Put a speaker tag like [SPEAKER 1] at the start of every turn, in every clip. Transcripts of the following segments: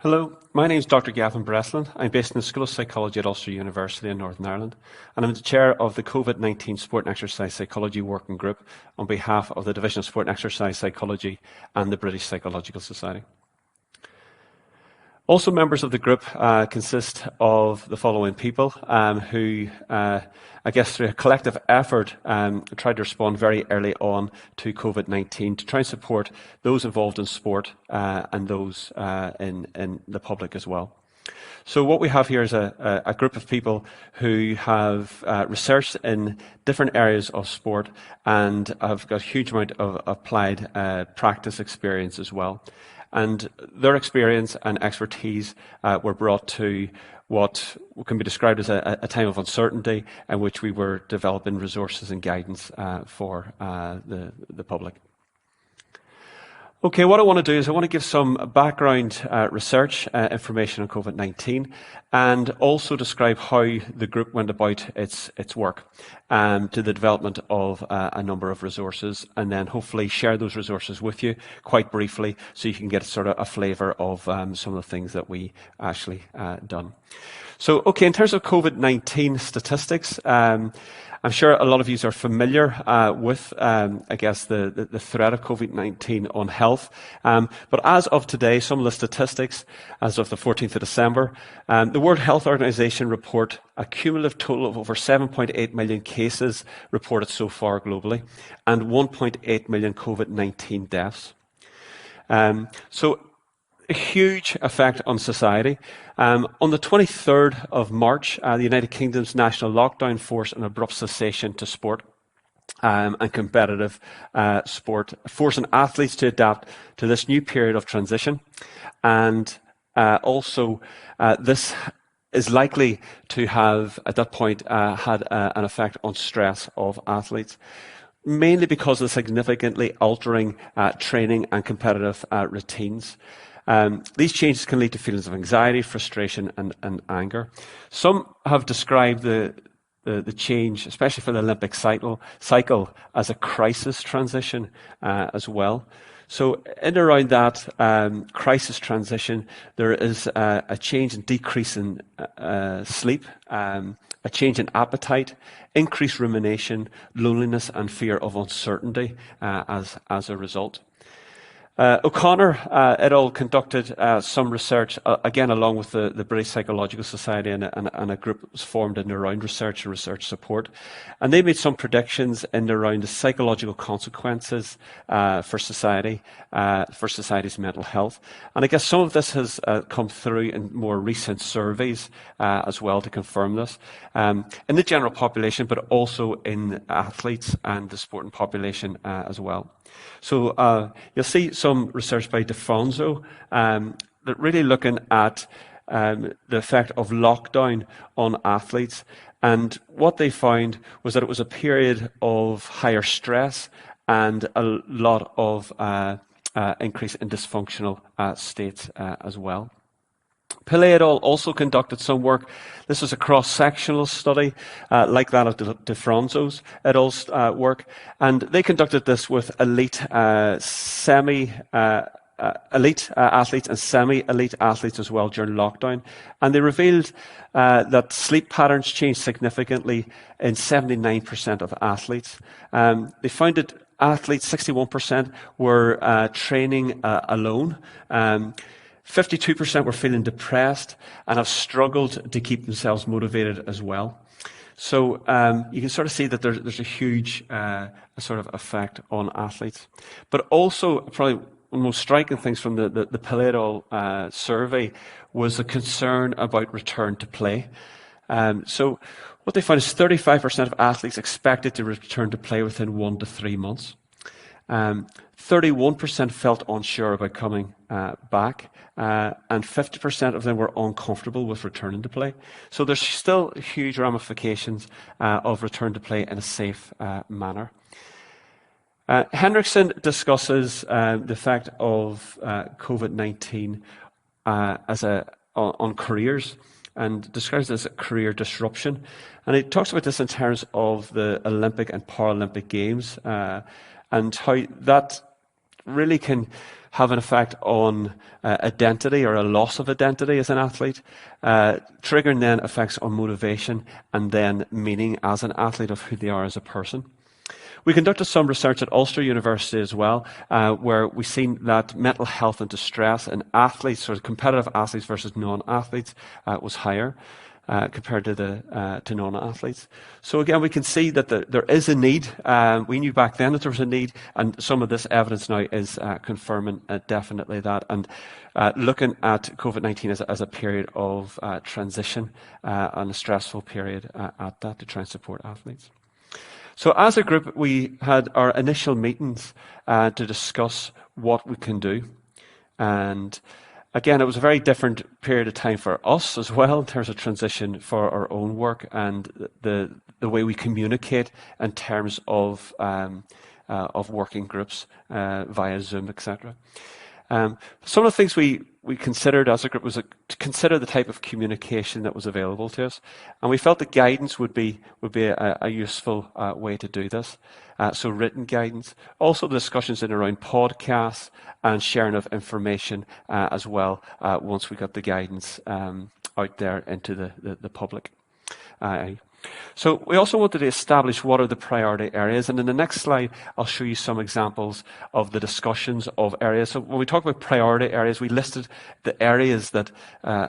[SPEAKER 1] Hello, my name is Dr. Gavin Breslin. I'm based in the School of Psychology at Ulster University in Northern Ireland, and I'm the chair of the COVID-19 Sport and Exercise Psychology Working Group on behalf of the Division of Sport and Exercise Psychology and the British Psychological Society. Also members of the group consist of the following people who, I guess through a collective effort, tried to respond very early on to COVID-19 to try and support those involved in sport and those in the public as well. So what we have here is a group of people who have researched in different areas of sport and have got a huge amount of applied practice experience as well. And their experience and expertise were brought to what can be described as a time of uncertainty in which we were developing resources and guidance for the public. Okay, what I want to do is I want to give some background research information on COVID-19 and also describe how the group went about its work to the development of a number of resources, and then hopefully share those resources with you quite briefly so you can get sort of a flavour of some of the things that we actually done. So, okay, in terms of COVID-19 statistics, I'm sure a lot of you are familiar with, I guess, the threat of COVID-19 on health. But as of today, some of the statistics, as of the 14th of December, the World Health Organization report a cumulative total of over 7.8 million cases reported so far globally, and 1.8 million COVID-19 deaths. So a huge effect on society. On the 23rd of March, the United Kingdom's national lockdown forced an abrupt cessation to sport and competitive sport, forcing athletes to adapt to this new period of transition. And also, this is likely to have, at that point, had an effect on stress of athletes, mainly because of significantly altering training and competitive routines. These changes can lead to feelings of anxiety, frustration, and anger. Some have described the change, especially for the Olympic cycle, as a crisis transition as well. So in and around that crisis transition, there is a change and decrease in sleep, a change in appetite, increased rumination, loneliness, and fear of uncertainty as a result. O'Connor et al. Conducted some research, again along with the British Psychological Society, and a group was formed in and around research and research support. And they made some predictions in and around the psychological consequences for society, for society's mental health. And I guess some of this has come through in more recent surveys as well to confirm this, in the general population, but also in athletes and the sporting population as well. So you'll see some research by DeFronzo that really looking at the effect of lockdown on athletes. And what they found was that it was a period of higher stress and a lot of increase in dysfunctional states as well. Pillay et al. Also conducted some work. This was a cross-sectional study like that of DeFronzo's et al.'s work, and they conducted this with elite athletes and semi-elite athletes as well during lockdown, and they revealed that sleep patterns changed significantly in 79% of athletes. They found that athletes, 61%, were training alone. 52% were feeling depressed and have struggled to keep themselves motivated as well. So you can sort of see that there's a huge sort of effect on athletes. But also, probably one of the most striking things from the Pillay et al. Survey was the concern about return to play. So what they found is 35% of athletes expected to return to play within 1 to 3 months. 31% felt unsure about coming back, and 50% of them were uncomfortable with returning to play. So there's still huge ramifications of return to play in a safe manner. Henriksen discusses the effect of COVID-19 on careers and describes this as a career disruption. And he talks about this in terms of the Olympic and Paralympic Games and how that really can have an effect on identity or a loss of identity as an athlete, triggering then effects on motivation and then meaning as an athlete of who they are as a person. We conducted some research at Ulster University as well, where we've seen that mental health and distress in athletes, or competitive athletes versus non-athletes, was higher compared to non-athletes. So again, we can see that there is a need. We knew back then that there was a need, and some of this evidence now is confirming definitely that. And looking at COVID-19 as a period of transition and a stressful period at that to try and support athletes. So as a group, we had our initial meetings to discuss what we can do. And again, it was a very different period of time for us as well in terms of transition for our own work and the way we communicate in terms of working groups via Zoom, etc. Some of the things we considered as a group was to consider the type of communication that was available to us, and we felt that guidance would be a useful way to do this. So written guidance, also the discussions in around podcasts and sharing of information as well. Once we got the guidance out there into the public. So we also wanted to establish what are the priority areas, and in the next slide I'll show you some examples of the discussions of areas. So when we talk about priority areas, we listed the areas that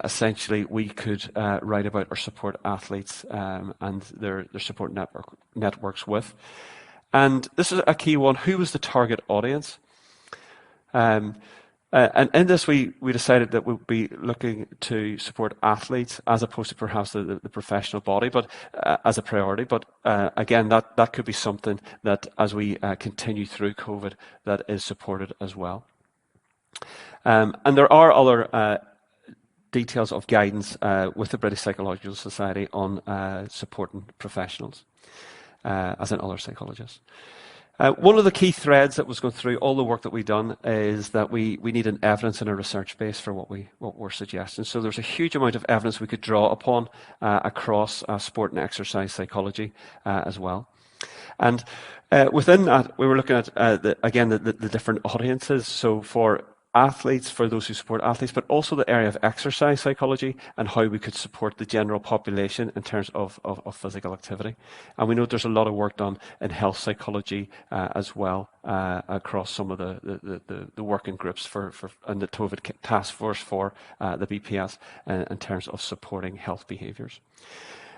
[SPEAKER 1] essentially we could write about or support athletes and their support networks with. And this is a key one: who was the target audience? And in this, we decided that we'd be looking to support athletes as opposed to perhaps the professional body, but as a priority. But again, that could be something that as we continue through COVID, that is supported as well. And there are other details of guidance with the British Psychological Society on supporting professionals, as in other psychologists. One of the key threads that was going through all the work that we've done is that we need an evidence and a research base for what we're suggesting. So there's a huge amount of evidence we could draw upon across sport and exercise psychology as well. And within that, we were looking at, the different audiences. So for athletes, for those who support athletes, but also the area of exercise psychology and how we could support the general population in terms of physical activity. And we know there's a lot of work done in health psychology as well across some of the working groups and the COVID task force for the BPS in terms of supporting health behaviours.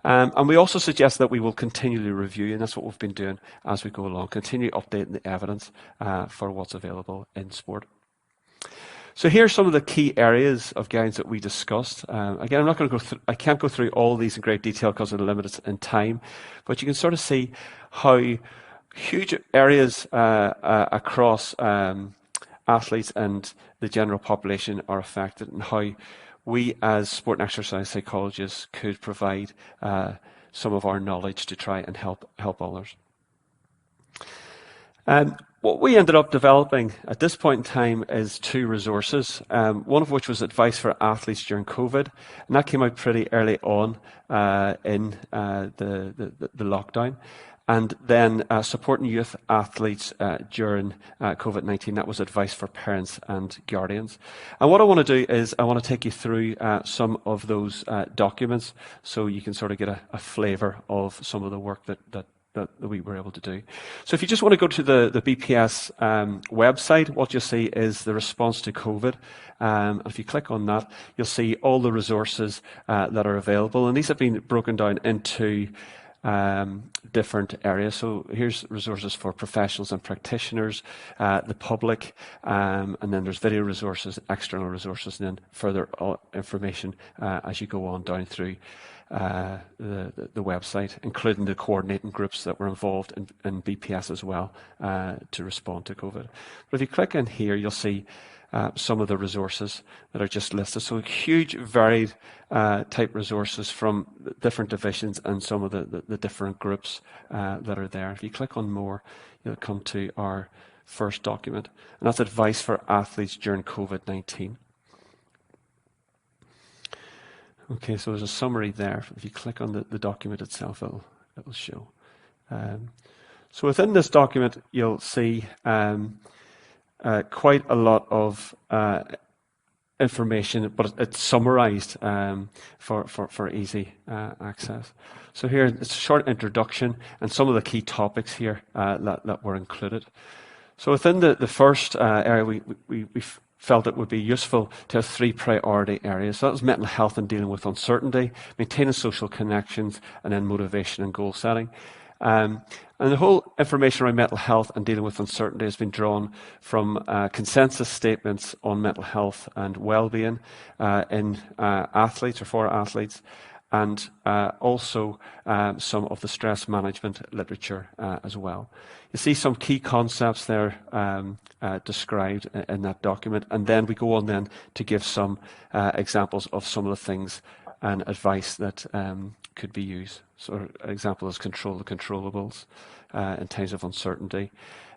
[SPEAKER 1] And we also suggest that we will continually review, and that's what we've been doing as we go along, continue updating the evidence for what's available in sport. So here are some of the key areas of guidance that we discussed. Again, I'm not going to go through, I can't go through all these in great detail because of the limits in time, but you can sort of see how huge areas across athletes and the general population are affected, and how we as sport and exercise psychologists could provide some of our knowledge to try and help others. What we ended up developing at this point in time is 2 resources, one of which was advice for athletes during COVID, and that came out pretty early on in the lockdown. And then supporting youth athletes during COVID-19, that was advice for parents and guardians. And what I want to do is I want to take you through some of those documents so you can sort of get a flavour of some of the work that we were able to do. So if you just want to go to the BPS website, what you'll see is the response to COVID. And if you click on that, you'll see all the resources that are available. And these have been broken down into different areas. So here's resources for professionals and practitioners, the public, and then there's video resources, external resources, and then further information as you go on down through the website, including the coordinating groups that were involved in BPS as well to respond to COVID. But if you click in here, you'll see some of the resources that are just listed. So huge varied type resources from different divisions and some of the different groups that are there. If you click on more, you'll come to our first document, and that's advice for athletes during COVID-19. Okay, so there's a summary there. If you click on the document itself, it'll show. So within this document, you'll see quite a lot of information, but it's summarized for easy access. So here, it's a short introduction and some of the key topics here that were included. So within the first area, we felt it would be useful to have 3 priority areas. So that was mental health and dealing with uncertainty, maintaining social connections, and then motivation and goal setting. And the whole information around mental health and dealing with uncertainty has been drawn from consensus statements on mental health and well-being in athletes or for athletes, and also some of the stress management literature as well. You see some key concepts there described in that document, and then we go on then to give some examples of some of the things and advice that could be used. So an example is control the controllables in times of uncertainty,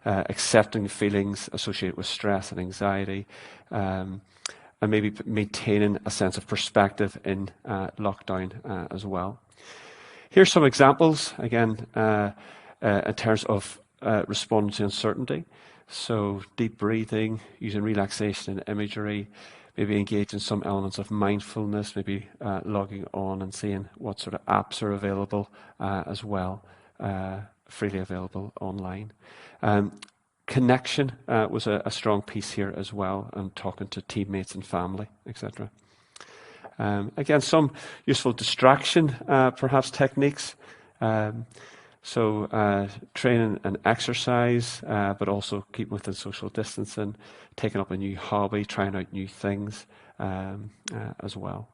[SPEAKER 1] accepting feelings associated with stress and anxiety, and maybe maintaining a sense of perspective in lockdown as well. Here's some examples, again, in terms of responding to uncertainty. So deep breathing, using relaxation and imagery, maybe engage in some elements of mindfulness, maybe logging on and seeing what sort of apps are available as well, freely available online. Connection was a strong piece here as well, and talking to teammates and family, etc. Again, some useful distraction, perhaps techniques. So training and exercise, but also keeping within social distancing, taking up a new hobby, trying out new things as well.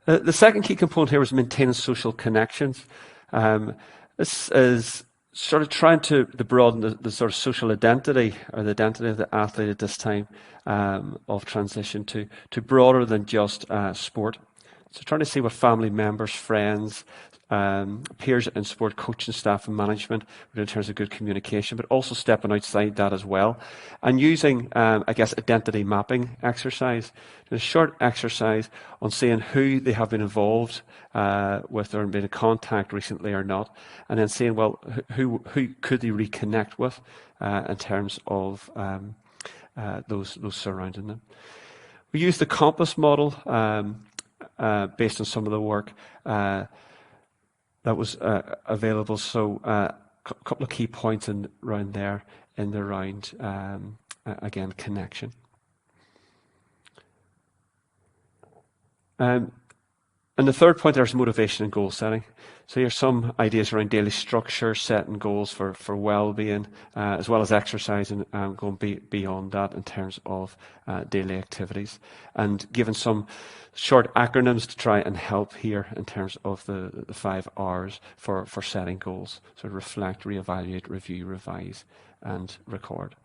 [SPEAKER 1] The second key component here is maintaining social connections. This is sort of trying to broaden the sort of social identity, or the identity of the athlete at this time of transition to broader than just sport. So trying to see what family members, friends, peers in sport, coaching staff and management in terms of good communication, but also stepping outside that as well. And using, I guess, identity mapping exercise, a short exercise on seeing who they have been involved with or been in contact recently or not, and then seeing, well, who could they reconnect with in terms of those surrounding them. We use the compass model based on some of the work that was available. So a couple of key points around there in the round, again, connection. And the third point there is motivation and goal setting. So here's some ideas around daily structure, setting goals for well-being, as well as exercising, going beyond that in terms of daily activities, and giving some short acronyms to try and help here in terms of the 5 R's for setting goals. So reflect, reevaluate, review, revise, and record.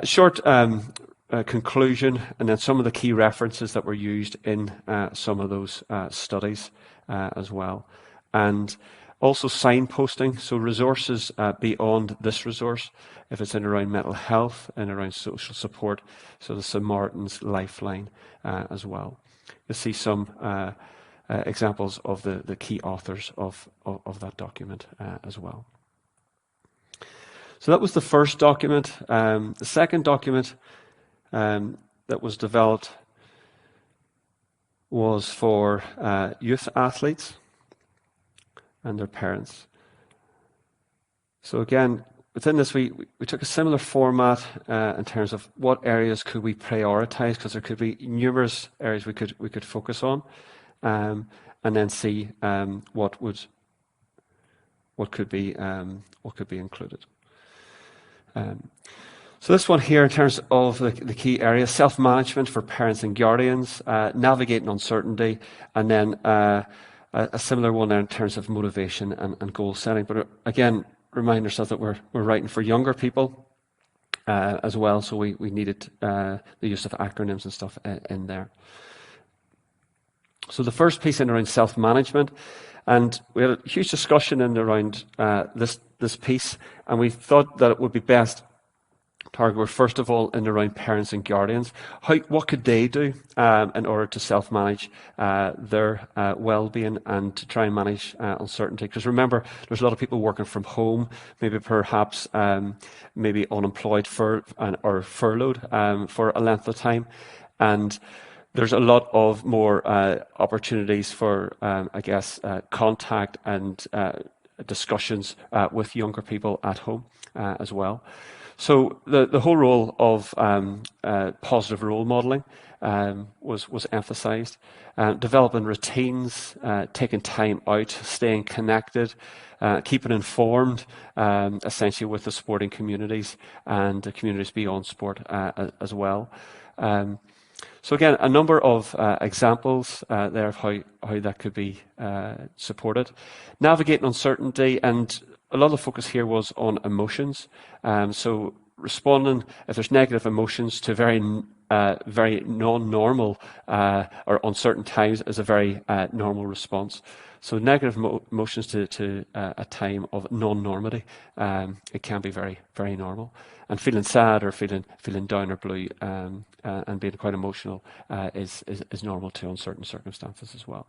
[SPEAKER 1] Short conclusion, and then some of the key references that were used in some of those studies as well. And also signposting, so resources beyond this resource, if it's in around mental health and around social support, so the Samaritan's Lifeline as well. You'll see some examples of the key authors of that document as well. So that was the first document. The second document that was developed was for youth athletes and their parents. So again, within this, we took a similar format in terms of what areas could we prioritize, because there could be numerous areas we could focus on, and then see what could be included. So this one here, in terms of the key areas: self-management for parents and guardians, navigating uncertainty, and then a similar one there in terms of motivation and goal setting. But again, remind ourselves that we're writing for younger people as well, so we needed the use of acronyms and stuff in there. So the first piece in around self-management, and we had a huge discussion in around this piece, and we thought that it would be best target were first of all in around parents and guardians. What could they do in order to self-manage their well-being and to try and manage uncertainty? Because remember, there's a lot of people working from home, maybe perhaps maybe unemployed or furloughed for a length of time, and there's a lot of more opportunities for, I guess, contact and discussions with younger people at home as well. So the whole role of positive role modelling was emphasised. Developing routines, taking time out, staying connected, keeping informed, essentially with the sporting communities and the communities beyond sport as well. So again, a number of examples there of how that could be supported. Navigating uncertainty, and a lot of the focus here was on emotions. So responding, if there's negative emotions, to very non-normal or uncertain times is a very normal response. So negative emotions to a time of non-normity, it can be very, very normal. And feeling sad or feeling down or blue and being quite emotional is normal too in certain circumstances as well.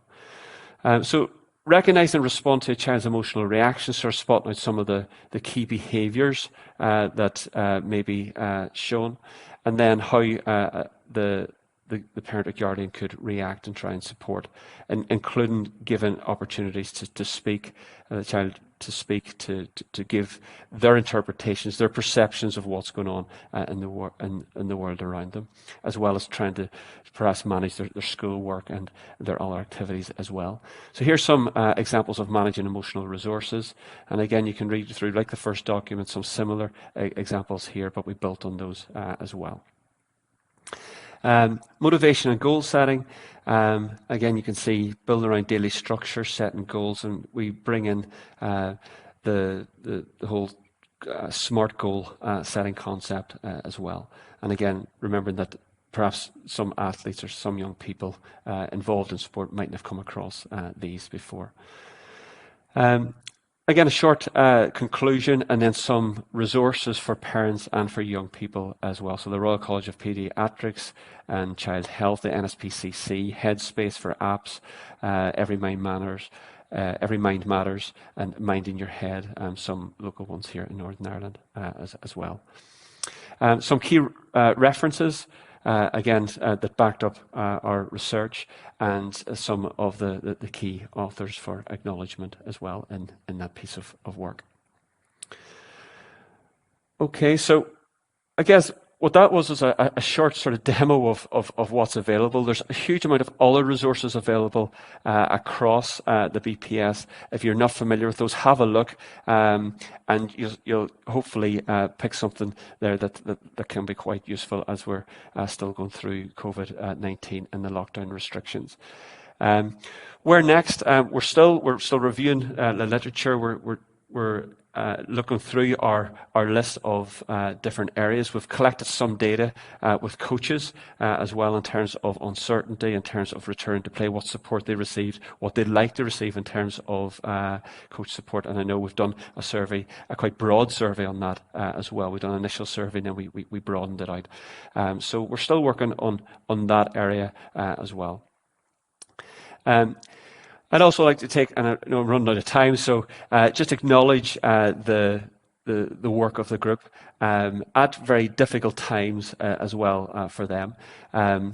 [SPEAKER 1] So recognize and respond to a child's emotional reactions, so spotting out some of the key behaviours that may be shown, and then how the parent or guardian could react and try and support, and including given opportunities to speak, the child to speak, to give their interpretations, their perceptions of what's going on in the world around them, as well as trying to perhaps manage their schoolwork and their other activities as well. So here's some examples of managing emotional resources. And again, you can read through, like the first document, some similar examples here, but we built on those as well. Motivation and goal setting. Again, you can see building around daily structure, setting goals, and we bring in the whole SMART goal setting concept as well. And again, remembering that perhaps some athletes or some young people involved in sport mightn't have come across these before. Again, a short conclusion, and then some resources for parents and for young people as well. So the Royal College of Paediatrics and Child Health, the NSPCC, Headspace for apps, Every Mind Matters, and Mind in Your Head, some local ones here in Northern Ireland as well. Some key references, again, that backed up our research, and some of the key authors for acknowledgement as well in that piece of work. Okay, so I guess what that was a short sort of demo of what's available. There's a huge amount of other resources available across the BPS. If you're not familiar with those, have a look, and you'll hopefully pick something there that can be quite useful as we're still going through COVID-19 and the lockdown restrictions. Where next? We're still reviewing the literature. We're looking through our list of different areas. We've collected some data with coaches as well in terms of uncertainty, in terms of return to play, what support they received, what they'd like to receive in terms of coach support. And I know we've done a survey, a quite broad survey on that as well. We've done an initial survey and then we broadened it out. So we're still working on that area as well. I'd also like to take, and I know I'm running out of time, so just acknowledge the work of the group at very difficult times as well for them,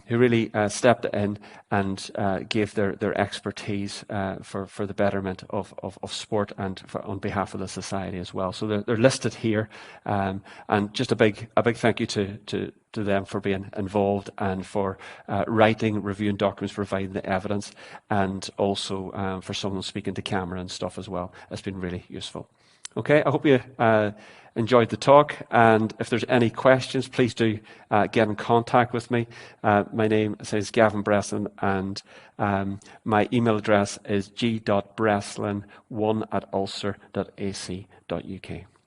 [SPEAKER 1] who really stepped in and gave their expertise for the betterment of sport and on behalf of the society as well. So they're listed here, and just a big thank you to them for being involved and for writing, reviewing documents, providing the evidence, and also for someone speaking to camera and stuff as well. It's been really useful. Okay, I hope you enjoyed the talk, and if there's any questions, please do get in contact with me. My name is Gavin Breslin, and my email address is g.breslin1@ulster.ac.uk.